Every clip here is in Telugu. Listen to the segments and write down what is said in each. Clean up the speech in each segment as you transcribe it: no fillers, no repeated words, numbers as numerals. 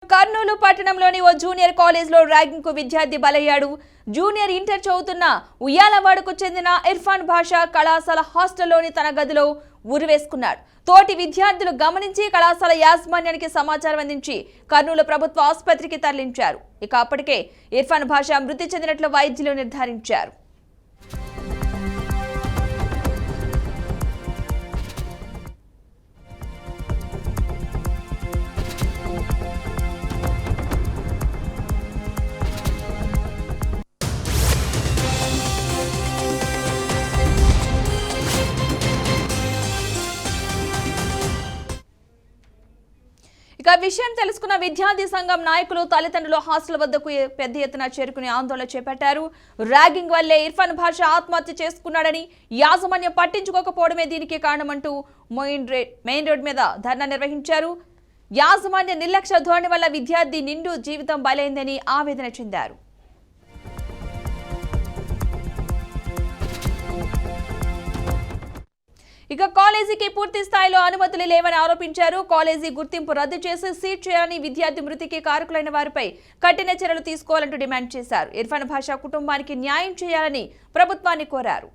కర్నూలు పట్టణంలోని ఓ జూనియర్ కాలేజ్లో ర్యాగింగ్ కు విద్యార్థి బలయ్యాడు. జూనియర్ ఇంటర్ చదువుతున్న ఉయ్యాలవాడకు చెందిన ఇర్ఫాన్ భాషా కళాశాల హాస్టల్లోని తన గదిలో ఉరివేసుకున్నాడు. తోటి విద్యార్థులు గమనించి కళాశాల యాజమాన్యానికి సమాచారం అందించి కర్నూలు ప్రభుత్వ ఆసుపత్రికి తరలించారు. ఇక అప్పటికే ఇర్ఫాన్ భాషా మృతి చెందినట్లు వైద్యులు నిర్ధారించారు. ఇక విషయం తెలుసుకున్న విద్యార్థి సంఘం నాయకులు తల్లిదండ్రులు హాస్టల్ వద్దకు పెద్ద ఎత్తున చేరుకుని ఆందోళన చేపట్టారు. ర్యాగింగ్ వల్లే ఇర్ఫాన్ భాషా ఆత్మహత్య చేసుకున్నాడని యాజమాన్యం పట్టించుకోకపోవడమే దీనికి కారణమంటూ మెయిన్ రోడ్ మీద ధర్నా నిర్వహించారు. యాజమాన్య నిర్లక్ష్య ధోరణి వల్ల విద్యార్థి నిండు జీవితం బలైందని ఆవేదన చెందారు. ఇక కాలేజీకి పూర్తి స్థాయిలో అనుమతులు లేవని ఆరోపించారు. కాలేజీ గుర్తింపు రద్దు చేసి సీట్ చేయాలని, విద్యార్థి మృతికి కారకులైన వారిపై కఠిన చర్యలు తీసుకోవాలంటూ డిమాండ్ చేశారు. ఇర్ఫాన్ భాషా కుటుంబానికి న్యాయం చేయాలని ప్రభుత్వాన్ని కోరారు.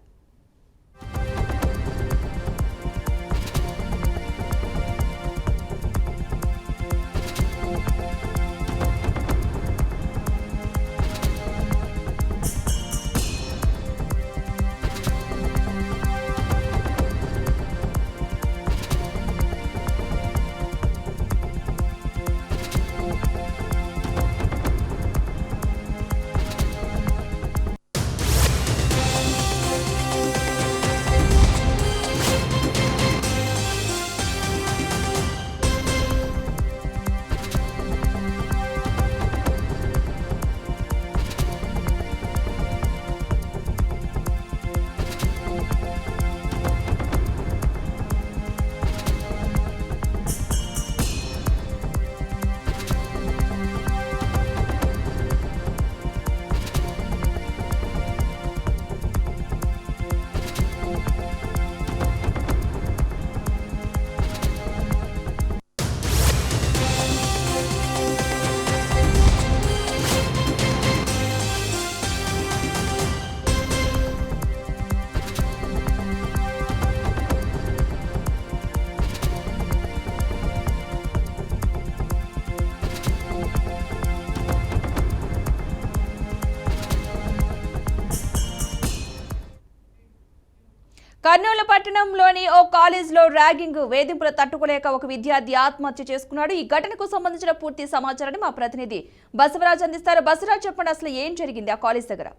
కర్నూలు పట్టణంలోని ఓ కాలేజ్లో ర్యాగింగ్ వేధింపులు తట్టుకోలేక ఒక విద్యార్థి ఆత్మహత్య చేసుకున్నాడు. ఈ ఘటనకు సంబంధించిన పూర్తి సమాచారాన్ని మా ప్రతినిధి బసవరాజ్ అందిస్తారు. బసవరాజ్, చెప్పండి, అసలు ఏం జరిగింది ఆ కాలేజ్ దగ్గర?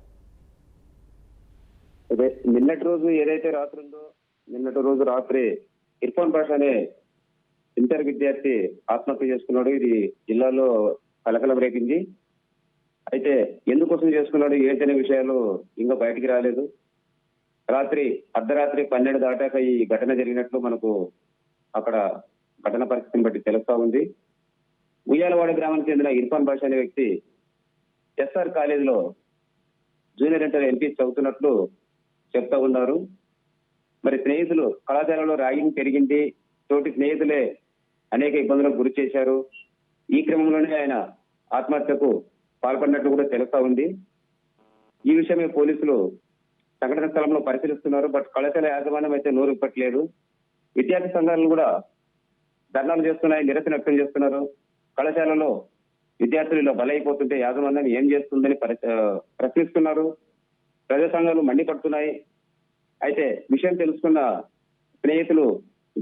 నిన్నటి రోజు రాత్రి ఇర్ఫాన్ భాషా అనే ఇంటర్ విద్యార్థి ఆత్మహత్య చేసుకున్నాడు. ఇది జిల్లాలో కలకలం రేపింది. అయితే ఎందుకోసం చేసుకున్నాడు ఏంటనే విషయాలు ఇంకా బయటికి రాలేదు. అర్ధరాత్రి 12 దాటాక ఈ ఘటన జరిగినట్లు మనకు అక్కడ ఘటన పరిస్థితిని బట్టి తెలుస్తా ఉంది. ఉయ్యాలవాడ గ్రామానికి చెందిన ఇర్ఫాన్ భాషా అనే వ్యక్తి ఎస్ఆర్ కాలేజీలో జూనియర్ ఇంటర్ ఎంపీ చదువుతున్నట్లు చెప్తా ఉన్నారు. మరి స్నేహితులు కళాశాలలో ర్యాగింగ్ పెరిగింది, తోటి స్నేహితులే అనేక ఇబ్బందులకు గురి చేశారు. ఈ క్రమంలోనే ఆయన ఆత్మహత్యకు పాల్పడినట్లు కూడా తెలుస్తా ఉంది. ఈ విషయమే పోలీసులు సంఘటన స్థలంలో పరిశీలిస్తున్నారు. బట్ కళాశాల యాజమాన్యం అయితే నోరు ఇప్పట్లేదు. విద్యార్థి సంఘాలను కూడా ధర్నాలు చేస్తున్నాయి, నిరసన వ్యక్తం చేస్తున్నారు. కళాశాలలో విద్యార్థులు ఇలా బలైపోతుంటే యాజమాన్యం ఏం చేస్తుందని ప్రశ్నిస్తున్నారు. ప్రజా సంఘాలు మండిపడుతున్నాయి. అయితే విషయం తెలుసుకున్న స్నేహితులు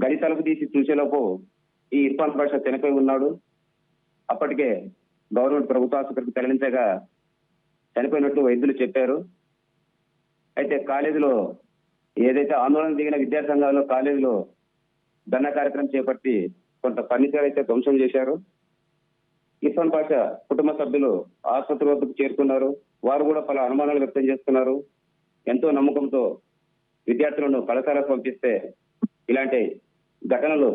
గడి తలుపు తీసి చూసేలోపు ఈ ఇర్ఫాన్ భాషా చనిపోయి ఉన్నాడు. అప్పటికే గవర్నమెంట్ ప్రభుత్వ ఆసుపత్రికి తరలించగా చనిపోయినట్లు వైద్యులు చెప్పారు. అయితే కాలేజీలో ఏదైతే ఆందోళన దిగిన విద్యార్థి సంఘాలు కాలేజీలో ధర్నా కార్యక్రమం చేపట్టి కొంత ఫర్నిచర్ అయితే ధ్వంసం చేశారు. ఇర్ఫాన్ భాషా కుటుంబ సభ్యులు ఆసుపత్రి వద్దకు చేరుకున్నారు. వారు కూడా పలు అనుమానాలు వ్యక్తం చేస్తున్నారు. ఎంతో నమ్మకంతో విద్యార్థులను కళాశాలకు పంపిస్తే ఇలాంటి ఘటనలు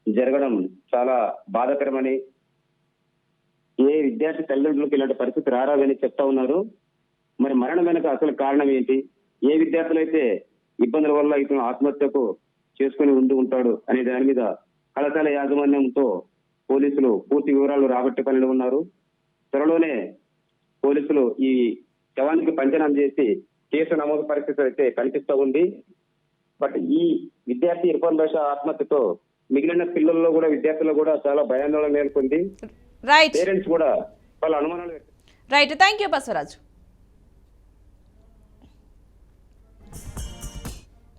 జరగడం చాలా బాధాకరమని, ఏ విద్యార్థి తల్లిదండ్రులకు ఇలాంటి పరిస్థితి రారాదని చెప్తా ఉన్నారు. మరి మరణం వెనక అసలు కారణం ఏంటి, ఏ విద్యార్థులైతే ఇబ్బందుల వల్ల ఇతను ఆత్మహత్యకు చేసుకుని ఉంటాడు అనే దాని మీద కళాశాల యాజమాన్యంతో పోలీసులు పూర్తి వివరాలు రాబట్టే పనిలో ఉన్నారు. త్వరలోనే పోలీసులు ఈ శవానికి పంచనామా చేసి కేసు నమోదు పరిస్థితి అయితే కనిపిస్తూ ఉంది. బట్ ఈ విద్యార్థి ఇర్ఫాన్ బాషా ఆత్మహత్యతో మిగిలిన పిల్లల్లో కూడా విద్యార్థుల్లో కూడా చాలా భయాందోళన నెలకొంది. రైట్ పేరెంట్స్ కూడా వాళ్ళ అనుమానాలు రైట్ థ్యాంక్ యూ బసవరాజు.